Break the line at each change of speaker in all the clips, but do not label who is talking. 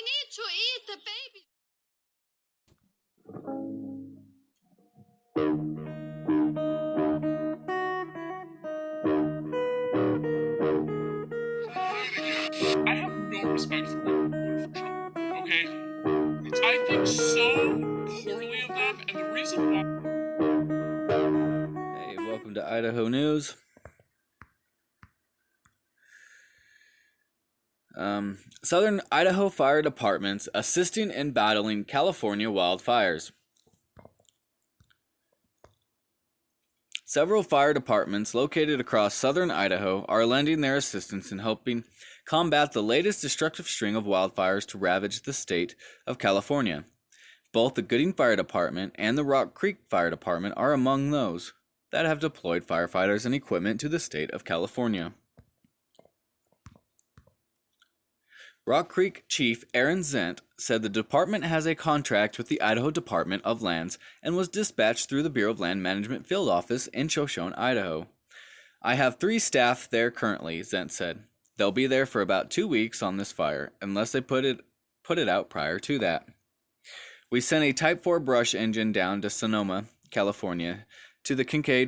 need to eat the baby.
I have no respect for women voting for Trump. Okay? I think so poorly of them, and the reason why.
Hey, welcome to Idaho News. Southern Idaho Fire Departments assisting in battling California wildfires. Several fire departments located across southern Idaho are lending their assistance in helping combat the latest destructive string of wildfires to ravage the state of California. Both the Gooding Fire Department and the Rock Creek Fire Department are among those that have deployed firefighters and equipment to the state of California. Rock Creek Chief Aaron Zent said the department has a contract with the Idaho Department of Lands and was dispatched through the Bureau of Land Management Field Office in Shoshone, Idaho. I have 3 staff there currently, Zent said. They'll be there for about 2 weeks on this fire, unless they put it out prior to that. We sent a Type 4 brush engine down to Sonoma, California, to the Gooding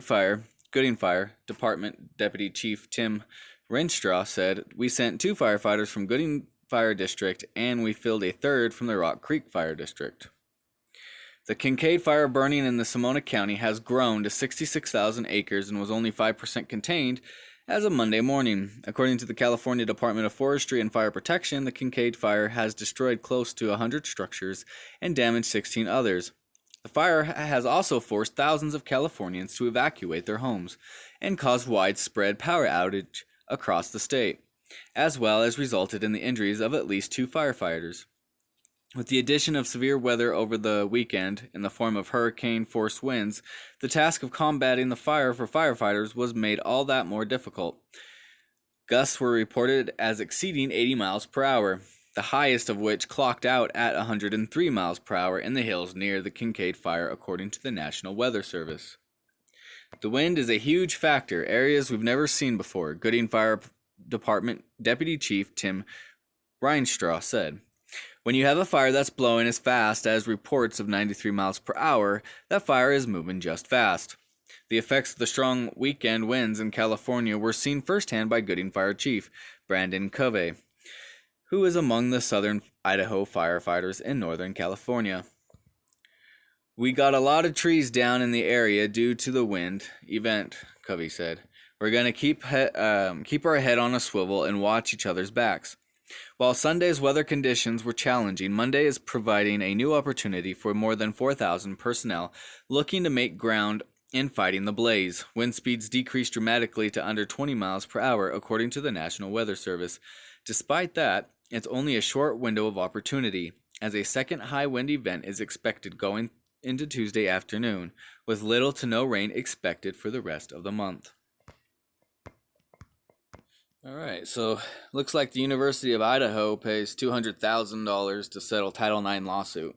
Fire Department. Deputy Chief Tim Renshaw said, we sent 2 firefighters from Gooding Fire District, and we filled a 3rd from the Rock Creek Fire District. The Kincaid fire burning in the Sonoma County has grown to 66,000 acres and was only 5% contained as of Monday morning. According to the California Department of Forestry and Fire Protection, the Kincaid fire has destroyed close to 100 structures and damaged 16 others. The fire has also forced thousands of Californians to evacuate their homes and caused widespread power outage across the state, as well as resulted in the injuries of at least 2 firefighters. With the addition of severe weather over the weekend in the form of hurricane-force winds, the task of combating the fire for firefighters was made all that more difficult. Gusts were reported as exceeding 80 miles per hour, the highest of which clocked out at 103 miles per hour in the hills near the Kincaid fire, according to the National Weather Service. The wind is a huge factor, areas we've never seen before, Gooding Fire Department Deputy Chief Tim Renshaw said. When you have a fire that's blowing as fast as reports of 93 miles per hour, that fire is moving just fast. The effects of the strong weekend winds in California were seen firsthand by Gooding Fire Chief Brandon Covey, who is among the southern Idaho firefighters in Northern California. We got a lot of trees down in the area due to the wind event, Covey said. We're going to keep our head on a swivel and watch each other's backs. While Sunday's weather conditions were challenging, Monday is providing a new opportunity for more than 4,000 personnel looking to make ground in fighting the blaze. Wind speeds decreased dramatically to under 20 miles per hour, according to the National Weather Service. Despite that, it's only a short window of opportunity, as a second high wind event is expected going into Tuesday afternoon, with little to no rain expected for the rest of the month. All right, so looks like the University of Idaho pays $200,000 to settle Title IX lawsuit.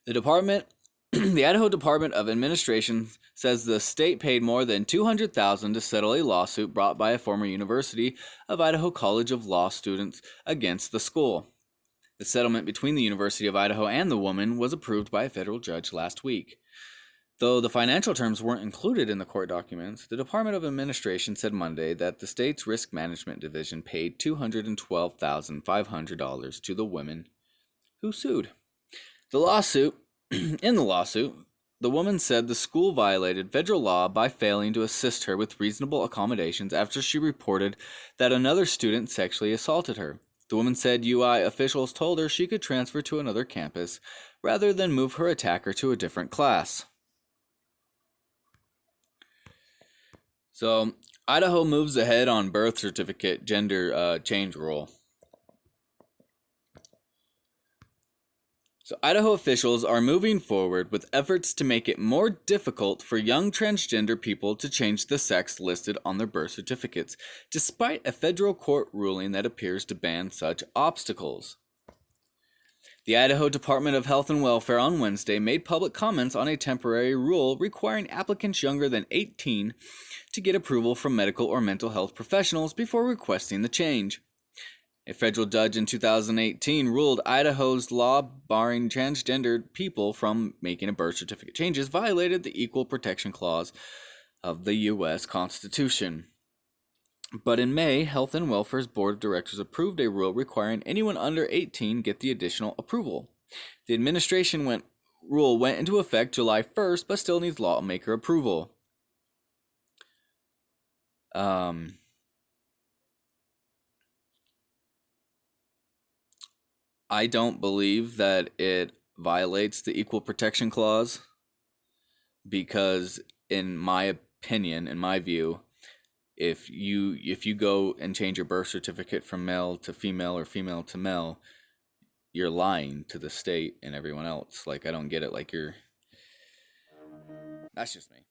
The Idaho Department of Administration says the state paid more than $200,000 to settle a lawsuit brought by a former University of Idaho College of Law students against the school. The settlement between the University of Idaho and the woman was approved by a federal judge last week. Though the financial terms weren't included in the court documents, the Department of Administration said Monday that the state's Risk Management Division paid $212,500 to the women who sued. In the lawsuit, the woman said the school violated federal law by failing to assist her with reasonable accommodations after she reported that another student sexually assaulted her. The woman said UI officials told her she could transfer to another campus rather than move her attacker to a different class. So, Idaho moves ahead on birth certificate gender change rule. So, Idaho officials are moving forward with efforts to make it more difficult for young transgender people to change the sex listed on their birth certificates, despite a federal court ruling that appears to ban such obstacles. The Idaho Department of Health and Welfare on Wednesday made public comments on a temporary rule requiring applicants younger than 18 to get approval from medical or mental health professionals before requesting the change. A federal judge in 2018 ruled Idaho's law barring transgendered people from making a birth certificate changes violated the Equal Protection Clause of the U.S. Constitution. But in May, Health and Welfare's Board of Directors approved a rule requiring anyone under 18 get the additional approval. The administration rule went into effect July 1st, but still needs lawmaker approval. I don't believe that it violates the Equal Protection Clause because, in my opinion, in my view, if you go and change your birth certificate from male to female or female to male, you're lying to the state and everyone else. Like, I don't get it. Like, that's just me.